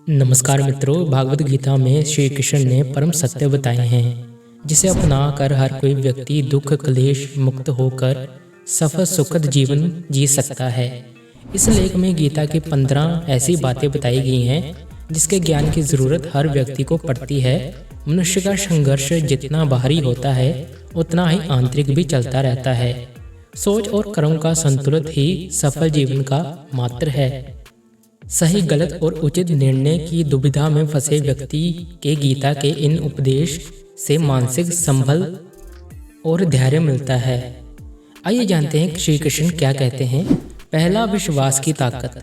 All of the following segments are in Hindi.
नमस्कार मित्रों, भागवत गीता में श्री कृष्ण ने परम सत्य बताए हैं जिसे अपना कर हर कोई व्यक्ति दुख क्लेश मुक्त होकर सफल सुखद जीवन जी सकता है। इस लेख में गीता की 15 ऐसी बातें बताई गई हैं जिसके ज्ञान की जरूरत हर व्यक्ति को पड़ती है। मनुष्य का संघर्ष जितना बाहरी होता है उतना ही आंतरिक भी चलता रहता है। सोच और कर्म का संतुलन ही सफल जीवन का मात्र है। सही गलत और उचित निर्णय की दुविधा में फंसे व्यक्ति के गीता के इन उपदेश से मानसिक संबल और धैर्य मिलता है। आइए जानते हैं कि श्री कृष्ण क्या कहते हैं। पहला, विश्वास की ताकत।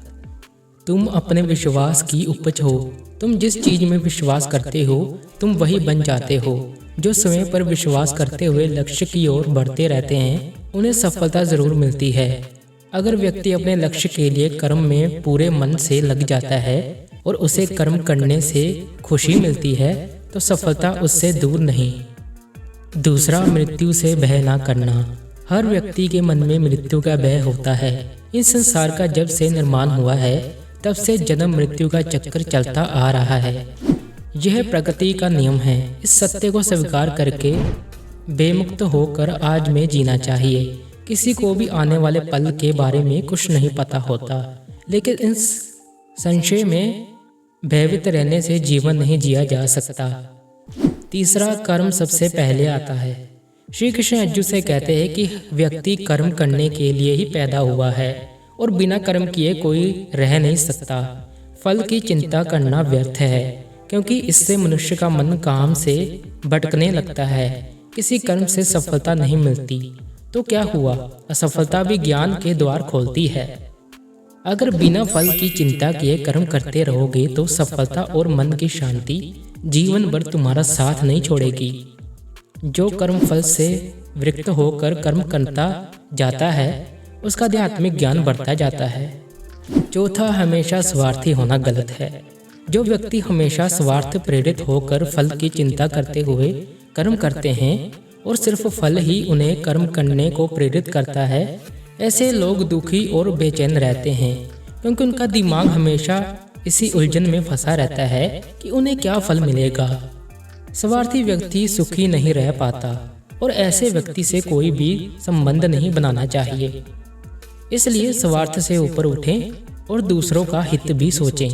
तुम अपने विश्वास की उपज हो। तुम जिस चीज में विश्वास करते हो तुम वही बन जाते हो। जो समय पर विश्वास करते हुए लक्ष्य की ओर बढ़ते रहते हैं उन्हें सफलता जरूर मिलती है। अगर व्यक्ति अपने लक्ष्य के लिए कर्म में पूरे मन से लग जाता है और उसे कर्म करने से खुशी मिलती है तो सफलता उससे दूर नहीं। दूसरा, मृत्यु से भय ना करना। हर व्यक्ति के मन में मृत्यु का भय होता है। इस संसार का जब से निर्माण हुआ है तब से जन्म मृत्यु का चक्कर चलता आ रहा है। यह प्रकृति का नियम है। इस सत्य को स्वीकार करके बेमुक्त होकर आज में जीना चाहिए। किसी को भी आने वाले पल के बारे में कुछ नहीं पता होता, लेकिन इस संशय में भयभीत रहने से जीवन नहीं जिया जा सकता। तीसरा, कर्म सबसे पहले आता है। श्री कृष्ण अर्जुन से कहते हैं कि व्यक्ति कर्म करने के लिए ही पैदा हुआ है और बिना कर्म किए कोई रह नहीं सकता। फल की चिंता करना व्यर्थ है क्योंकि इससे मनुष्य का मन काम से भटकने लगता है। किसी कर्म से सफलता नहीं मिलती तो क्या हुआ, असफलता भी ज्ञान के द्वार खोलती है। अगर बिना फल की चिंता किए कर्म करते रहोगे तो सफलता और मन की शांति जीवन भर तुम्हारा साथ नहीं छोड़ेगी। जो कर्म फल से विरक्त होकर कर्म करता जाता है उसका आध्यात्मिक ज्ञान बढ़ता जाता है। चौथा, हमेशा स्वार्थी होना गलत है। जो व्यक्ति हमेशा स्वार्थ प्रेरित होकर फल की चिंता करते हुए कर्म करते हैं और सिर्फ फल ही उन्हें कर्म करने को प्रेरित करता है, ऐसे लोग दुखी और बेचैन रहते हैं क्योंकि उनका दिमाग हमेशा इसी उलझन में फंसा रहता है कि उन्हें क्या फल मिलेगा। स्वार्थी व्यक्ति सुखी नहीं रह पाता और ऐसे व्यक्ति से कोई भी संबंध नहीं बनाना चाहिए। इसलिए स्वार्थ से ऊपर उठें और दूसरों का हित भी सोचें।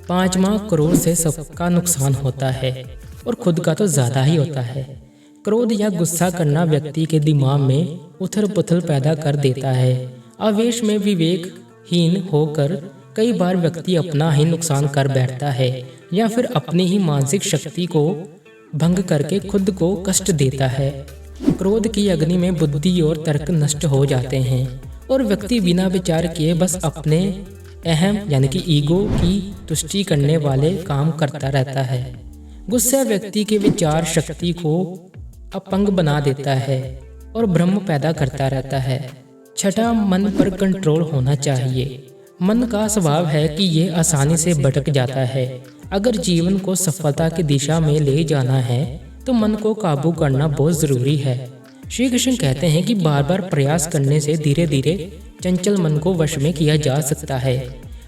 पांचवा, क्रोध से सबका नुकसान होता है और खुद का तो ज्यादा ही होता है। क्रोध या गुस्सा करना व्यक्ति के दिमाग में उथल पुथल पैदा कर देता है। आवेश में विवेकहीन होकर कई बार व्यक्ति अपना ही नुकसान कर बैठता है या फिर अपनी ही मानसिक शक्ति को भंग करके खुद को कष्ट देता है। क्रोध की अग्नि में बुद्धि और तर्क नष्ट हो जाते हैं और व्यक्ति बिना विचार किए बस अपने अहम यानी कि ईगो की तुष्टि करने वाले काम करता रहता है। गुस्सा व्यक्ति के विचार शक्ति को अपंग बना देता है और भ्रम पैदा करता रहता है। छठा, मन पर कंट्रोल होना चाहिए। मन का स्वभाव है कि ये आसानी से भटक जाता है। अगर जीवन को सफलता की दिशा में ले जाना है तो मन को काबू करना बहुत जरूरी है। श्री कृष्ण कहते हैं कि बार बार प्रयास करने से धीरे धीरे चंचल मन को वश में किया जा सकता है।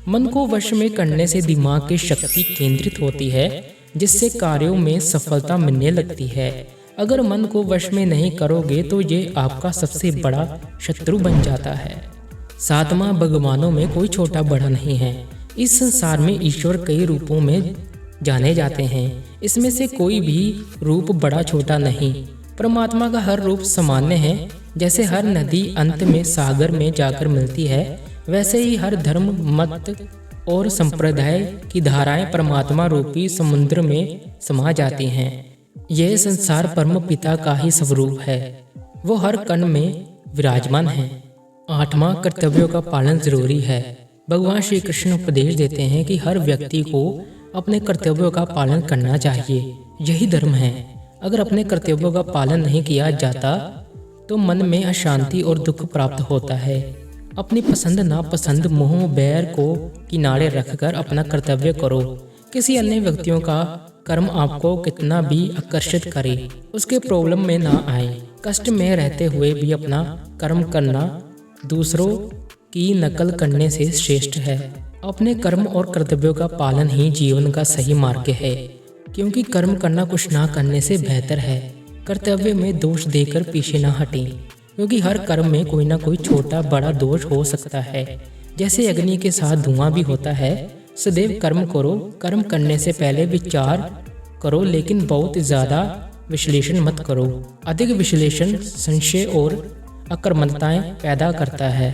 मन को वश में करने से दिमाग की शक्ति केंद्रित होती है जिससे कार्यों में सफलता मिलने लगती है। अगर मन को वश में नहीं करोगे तो ये आपका सबसे बड़ा शत्रु बन जाता है। सातवां, भगवानों में कोई छोटा बड़ा नहीं है। इस संसार में ईश्वर कई रूपों में जाने जाते हैं। इसमें से कोई भी रूप बड़ा छोटा नहीं। परमात्मा का हर रूप सामान्य है। जैसे हर नदी अंत में सागर में जाकर मिलती है वैसे ही हर धर्म मत और संप्रदाय की धाराएं परमात्मा रूपी समुद्र में समा जाती हैं। यह संसार परम पिता का ही स्वरूप है। वो हर कण में विराजमान है। आठवां, कर्तव्यों का पालन जरूरी है। भगवान श्री कृष्ण उपदेश देते हैं कि हर व्यक्ति को अपने कर्तव्यों का पालन करना चाहिए। यही धर्म है। अगर अपने कर्तव्यों का पालन नहीं किया जाता तो मन में अशांति और दुख प्राप्त होता है। अपनी पसंद नापसंद मोह बैर को किनारे रखकर अपना कर्तव्य करो। किसी अन्य व्यक्तियों का कर्म आपको कितना भी आकर्षित करे उसके प्रॉब्लम में ना आए। कष्ट में रहते हुए भी अपना कर्म करना दूसरों की नकल करने से श्रेष्ठ है। अपने कर्म और कर्तव्यों का पालन ही जीवन का सही मार्ग है, क्योंकि कर्म करना कुछ ना करने से बेहतर है। कर्तव्य में दोष देकर पीछे ना हटें, क्योंकि हर कर्म में कोई ना कोई छोटा बड़ा दोष हो सकता है। जैसे अग्नि के साथ धुआं भी होता है। सदैव कर्म करो, कर्म करने से पहले विचार करो, लेकिन बहुत ज़्यादा विश्लेषण मत करो। अधिक विश्लेषण संशय और आक्रामकताएं पैदा करता है।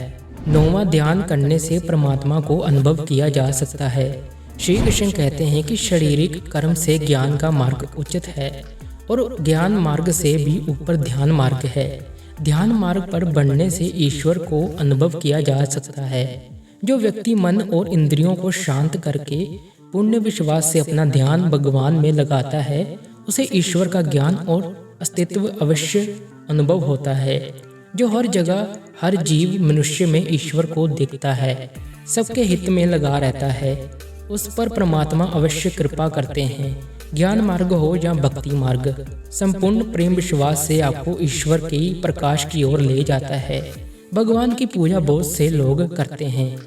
9वां, ध्यान करने से परमात्मा को अनुभव किया जा सकता है। श्री कृष्ण कहते हैं कि शारीरिक कर्म से ज्ञान का मार्ग उचित है और ज्ञान मार्ग से भी ऊपर ध्यान मार्ग है। ध्यान मार्ग पर बढ़ने से ईश्वर को अनुभव किया जा सकता है। जो व्यक्ति मन और इंद्रियों को शांत करके पूर्ण विश्वास से अपना ध्यान भगवान में लगाता है, उसे ईश्वर का ज्ञान और अस्तित्व अवश्य अनुभव होता है। जो हर जगह हर जीव मनुष्य में ईश्वर को देखता है, सबके हित में लगा रहता है, उस पर परमात्मा अवश्य कृपा करते हैं। ज्ञान मार्ग हो या भक्ति मार्ग, संपूर्ण प्रेम विश्वास से आपको ईश्वर के प्रकाश की ओर ले जाता है। भगवान की पूजा बहुत से लोग करते हैं,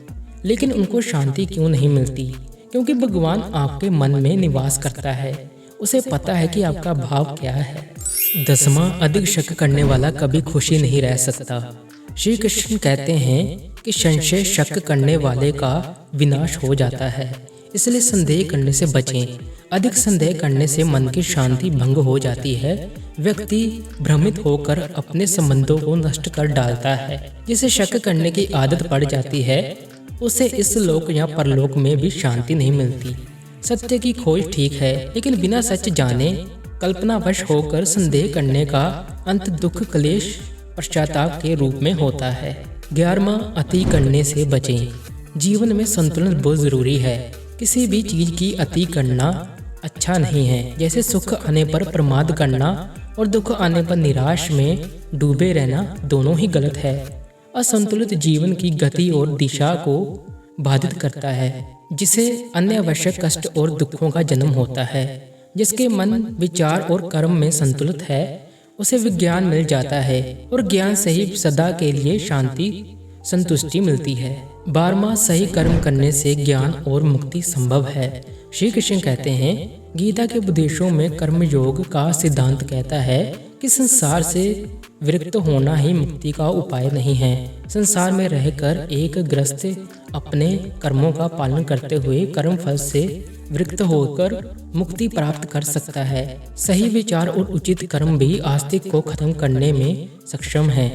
लेकिन उनको शांति क्यों नहीं मिलती? क्योंकि भगवान आपके मन में निवास करता है। उसे पता है कि आपका भाव क्या है। 10वां, अधिक शक करने वाला कभी खुशी नहीं रह सकता। श्री कृष्ण कहते हैं कि संशय शक करने वाले का विनाश हो जाता है, इसलिए संदेह करने से बचें। अधिक संदेह करने से मन की शांति भंग हो जाती है। व्यक्ति भ्रमित होकर अपने संबंधों को नष्ट कर डालता है। जिसे शक करने की आदत पड़ जाती है, उसे इस लोक या परलोक में भी शांति नहीं मिलती। सत्य की खोज ठीक है, लेकिन बिना सच जाने कल्पनावश होकर संदेह करने का अंत दुख, क्लेश, पश्चाताप के रूप में होता है। 11वां, अति करने से बचें। जीवन में संतुलन बहुत जरूरी है। किसी भी चीज की अति करना अच्छा नहीं है। जैसे सुख आने पर प्रमाद करना और दुख आने पर निराश में डूबे रहना दोनों ही गलत है। असंतुलित जीवन की गति और दिशा को बाधित करता है, जिसे अनावश्यक कष्ट और दुखों का जन्म होता है। जिसके मन, विचार और कर्म में संतुलित है, उसे विज्ञान मिल जाता है और ज्ञान से ही सदा के लिए शांति, संतुष्टि मिलती है। 12वां, सही कर्म करने से ज्ञान और मुक्ति संभव है। श्री कृष्ण कहते हैं, गीता के उपदेशों में कर्म योग का सिद्धांत कहता है कि संसार से विरक्त होना ही मुक्ति का उपाय नहीं है। संसार में रहकर एक गृहस्थ अपने कर्मों का पालन करते हुए कर्म फल से विरक्त होकर मुक्ति प्राप्त कर सकता है। सही विचार और उचित कर्म भी आस्तिक को खत्म करने में सक्षम है।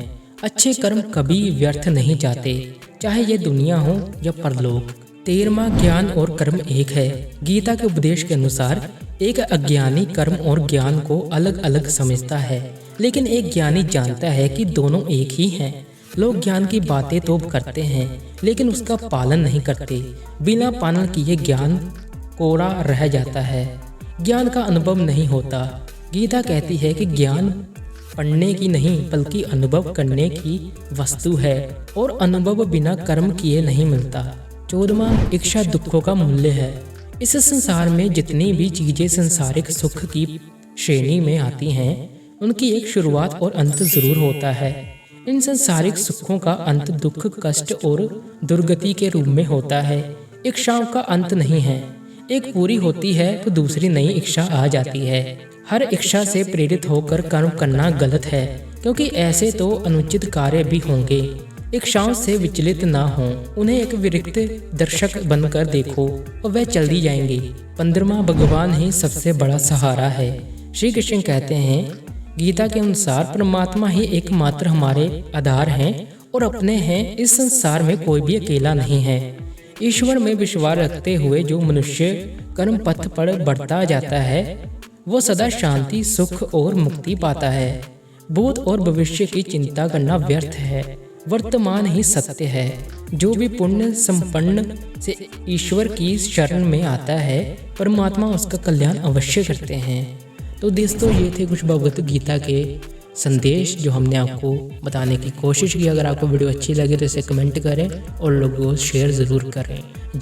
अच्छे कर्म कभी व्यर्थ नहीं जाते, चाहे ये दुनिया हो या परलोक। 13वां, ज्ञान और कर्म एक है। गीता के उपदेश के अनुसार एक अज्ञानी कर्म और ज्ञान को अलग अलग समझता है, लेकिन एक ज्ञानी जानता है कि दोनों एक ही हैं। लोग ज्ञान की बातें तो करते हैं, लेकिन उसका पालन नहीं करते। बिना पालन किए ज्ञान कोरा रह जाता है, ज्ञान का अनुभव नहीं होता। गीता कहती है कि ज्ञान पढ़ने की नहीं बल्कि अनुभव करने की वस्तु है, और अनुभव बिना कर्म किए नहीं मिलता। 14वां, इच्छा दुखों का मूल्य है। इस संसार में जितनी भी चीजें संसारिक सुख की श्रेणी में आती हैं, उनकी एक शुरुआत और अंत जरूर होता है। इन संसारिक सुखों का अंत दुख, कष्ट और दुर्गति के रूप में होता है। इच्छाओं का अंत नहीं है। एक पूरी होती है तो दूसरी नई इच्छा आ जाती है। हर इच्छा से प्रेरित होकर कर्म करना गलत है, क्योंकि ऐसे तो अनुचित कार्य भी होंगे। इच्छाओं से विचलित ना हों, उन्हें एक विरक्त दर्शक बनकर देखो और वह चली जाएंगी। 15वां, भगवान ही सबसे बड़ा सहारा है। श्री कृष्ण कहते हैं, गीता के अनुसार परमात्मा ही एकमात्र हमारे आधार हैं और अपने हैं। इस संसार में कोई भी अकेला नहीं है। ईश्वर में विश्वास रखते हुए जो मनुष्य कर्म पथ पर बढ़ता जाता है, वो सदा शांति, सुख और मुक्ति पाता है। भूत और भविष्य की चिंता करना व्यर्थ है। वर्तमान ही सत्य है। जो भी पुण्य संपन्न से ईश्वर की शरण में आता है, परमात्मा उसका कल्याण अवश्य करते हैं। तो दोस्तों, ये थे कुछ भगवत गीता के संदेश जो हमने आपको बताने की कोशिश की। अगर आपको वीडियो अच्छी लगे तो इसे कमेंट करें और लोगों को शेयर ज़रूर करें।